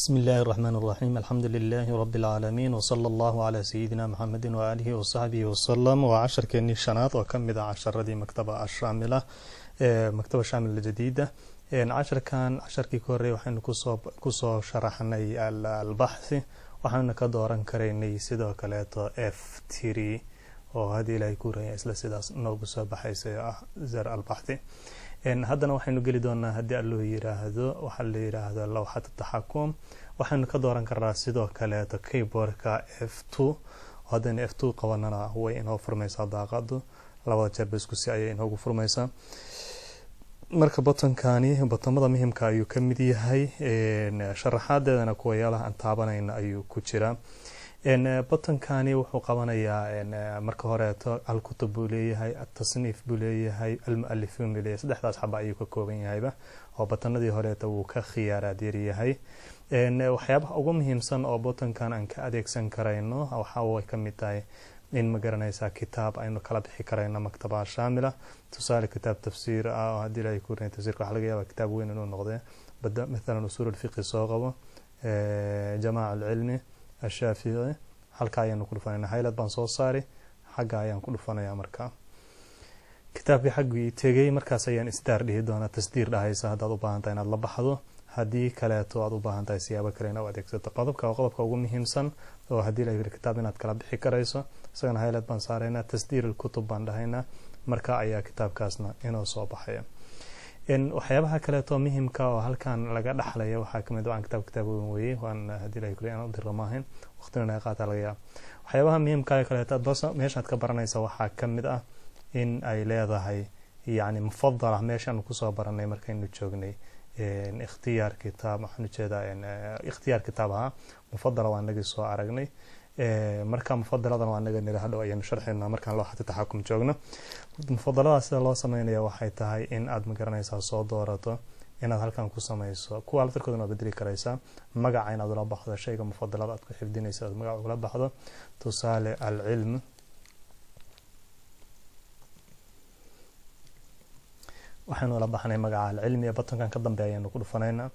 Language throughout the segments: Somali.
بسم الله الرحمن الرحيم الحمد لله رب العالمين وصلى الله على سيدنا محمد وآله وصحبه وسلم وعشر كني شنات وكم عشر دي مكتبة الشاملة مكتبة شاملة جديدة عشر كان عشر كي كوري وحين كسو شرحني البحث وحين كدوران كريني سيدو كاليتو F3 وهذه لا يكون اسلا سيداس نوغسو بحيث زر البحث haddana waxaynu geli doonaa haddii allo yiraahdo waxa la yiraahdo lawxat taxakum waxaynu ka dooran karnaa sidoo kale keyboardka F2 haddana F2 qabanana way inoo furmaysaa daaqadu labada jeer isku si ay inoogu furmaysaa marka butankani butamada muhiimka ayuu ka mid yahay sharaxaadeedana kuwa yaalaha aan taabanayna ayuu ku jiraa butankani wuxuu qabanayaa marka hore al-kutub buu leeyahay at-tasniif buu leeyahay al-mu'allifin buu leeyahay saddexdaas xaba ayuu ka kooban yahayba oo butanadii hore uu ka khiyaaraad yahay waxyaabaha ugu muhiimsan oo butankan aan ka adeegsan karayno waxa way ka mid tahay in ma garanaysaa kitaab aynu kala bixi karayno maktaba shaamila tusaale kitaab tafsiir ah hadii ay ku reeyay tafsiirka waxa laga yaabaa kitaab weyn inuu noqdo مثلا usul al-fiqh soo qabo jamaa al-ilmi الشافعي halka ayaan ku dhufanayna haylad baan soo saari xaga ayaan ku dhufanayaa marka kitaabkii xaqii tagay markaas ayaan istar dhihi doona tasdiir dhahaysa hadaad u baahan tahay inaad la baxdo hadii kale aad u baahan tahay siyaabo kale inaad adeegsato qodobka ugu muhiimsan oo hadii la yiri kitaab inaad kala bixi karayso isagana haylad baan saarayna tasdiir al-kutub baan dhahayna marka ayaa kitaabkaasna inoo soo baxaya waxyaabaha kale oo muhiimka oo halkan laga dhaxlayo waxa kamid ah kitaab weeye waan hadii la yiri aan dirmaahin waqtina qaata laga yaab waxyaabaha muhiimka ah kale oo meeshaad ka baranaysa waxa kamid ah in ay leedahay yaani mufaddala meeshan ku soo baranay markaynu joognay ikhtiyaar kitaab waxaan jeedaa ikhtiyaar kitaabaha mufaddala waan naga soo aragnay marka mufaddaladan waa naga niraahdo ayaan sharxeynaa markaan loo xataa taxakum joogno mufaddaladaas sida loo sameeyo waxay tahay in aad ma garanaysaa soo doorato inaad halkan ku sameyso kuwa alfarkoodana bedeli karaysaa magaca inaad la baxdo shayga mufaddalada aad ku xifdinayso aad magaca ula baxdo tusaale al-ilm waxaanu la baxnay magaca al-ilmi ee batankan ka dambeeyay ku dhufanayna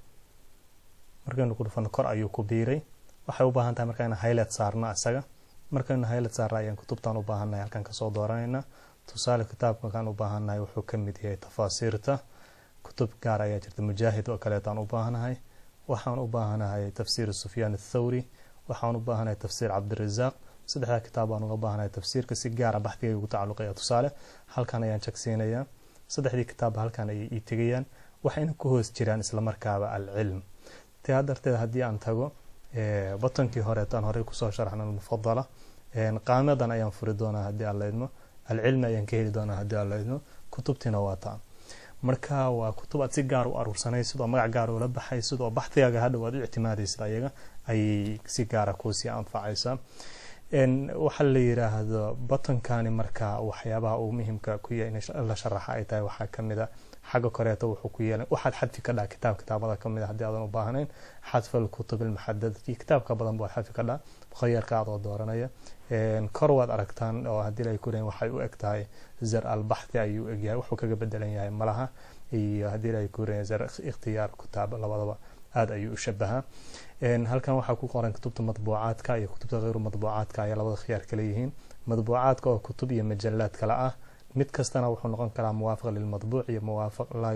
markaanu ku dhufano kor ayuu ku biiray waxay u baahan tahay markaan highlight saarno asaga markaan highlight saarno ayaan kutubtan u baahanay halkan ka soo dooranayna tusaale kitaabka kan u baahanay wuxuu ka mid yahay tafaasiirta kutub gaar ah jirta mujaahid oo kale taan u baahanahay waxaan u baahanahay tafsiir Sufyaan ath-Thawri waxaan u baahanahay tafsiir Abdurrazzaq saddexda kitaab aan uga baahanahay tafsiirka si gaar ah baxdiga ugu tacalluqaya tusaale halkan ayaan jagsiinaya saddexdii kitaab halkan ay tagayaan waxayna ku hoos jiraan isla markaaba al-ilm tiyaadarteed hadii aan tago batankii hore taan hore ku soo sharaxnay mufaddala qaamadan ayaan furi doonaa hadii aan leedmo al-ilm ayaan ka heli doonaa hadii aan leedmo kutubtina waa taan marka waa kutub aad si gaar u arursanayso oo magac gaar u la baxayso oo baxtiga hadhow aad u ictimaadayso ayaga ay si gaar ah ku sii anfacaysa waxa la yiraahdo batankani marka waxyaabaha ugu muhiimka ku yahay in la sharaxa ay tahay waxa kamid ah xaga koreeto wuxuu ku yeelan waxaad xadfi ka dhac kitaabada kamid ah hadii aadan u baahnayn xadf al-kutub al-muhaddada kitaabka badan buu xadfi ka dhac khayarka aad oo dooranaya kor waad aragtaan oo hadii ay ku leeyahay waxay u egtahay zar al-bahth ayuu egyahay wuxuu kaga bedelan yahay malaha iyo hadii ay ku leeyahay zar ikhtiyaar kitaab labadaba aad ayuu u shabaha halkan waxa ku qoran kutubta matbuucaadka iyo kutubta غير matbuucaadka ay labada khiyaar kale yihiin matbuucaadka oo kutub iyo majallaad kala ah mid kastana wuxuu noqon karaa muwaafiq lil matbuuc iyo muwaafiq la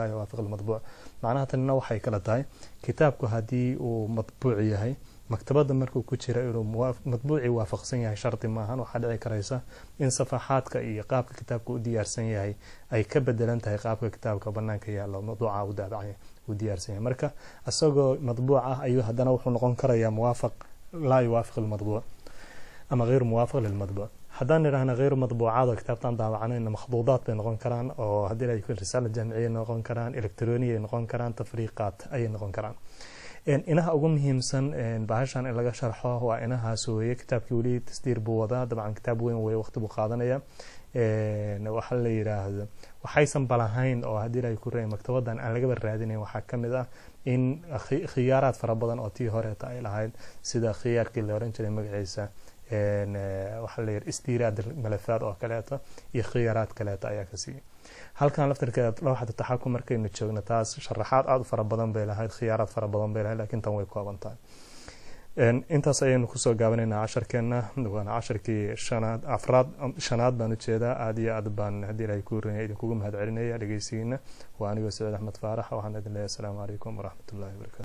yuwaafiq al matbuuc macnaha tanina waxay kala tahay kitaabku hadii uu matbuuc yahay maktabada markuu ku jira inuu matbuuci waafaqsan yahay sharti maahan waxa dhici karaysa in safaxaadka iyo qaabka kitaabku u diyaarsan yahay ay ka bedelan tahay qaabka kitaabka banaanka yaalo matbuuca u daabacay u diyaarsan yahay marka asagoo matbuuc ah ayuu hadana wuxuu noqon karayaa muwaafiq la yuwaafiq al matbuuc ama غير موافق للمطبوع haddaan niraahna غير matbuucaad kitaabtan daawacanayna makhduudaad bay noqon karaan oo hadii ay ku risaalo jamciye noqon karaan elektarooniye noqon karaan tafriiqaad ay noqon karaan inaha ugu muhiimsan bahashan in laga sharxo waa inahaas weeye kitaabkii wali tasdiir buu wadaa dabcan kitaab weyn weeye waqti buu qaadanaya waxa la yiraahdo waxaysan balahayn oo hadii ay ku reeyay maktabadan aan laga raadinayn waxa kamid ah in khiyaaraad fara badan oo tii hore ay lahayd sida khiyaarkii la oran jiray magaciisa waxa la yiraahdo istiraad malafaad oo kale iyo khiyaaraad kale ayaa ka sii halkan laftirkeeda lawxada taxakum markaynu joogno taas sharaxaad aad u fara badan bay lahayd khiyaaraad fara badan bay lahayd laakiin tan way kooban tahay intaas ayaynu kusoo gaabanaynaa casharkeena waana casharkii shanaad baan ujeedaa aad iyo aad baan haddii ilaahay ku horeeyay idinkugu mahad celinaya dhegeysigiina waa anigoo Saciid Axmed Faarax waxaan idin leeyahay asalaamu calaykum waraxmatullaahi wabarakaatu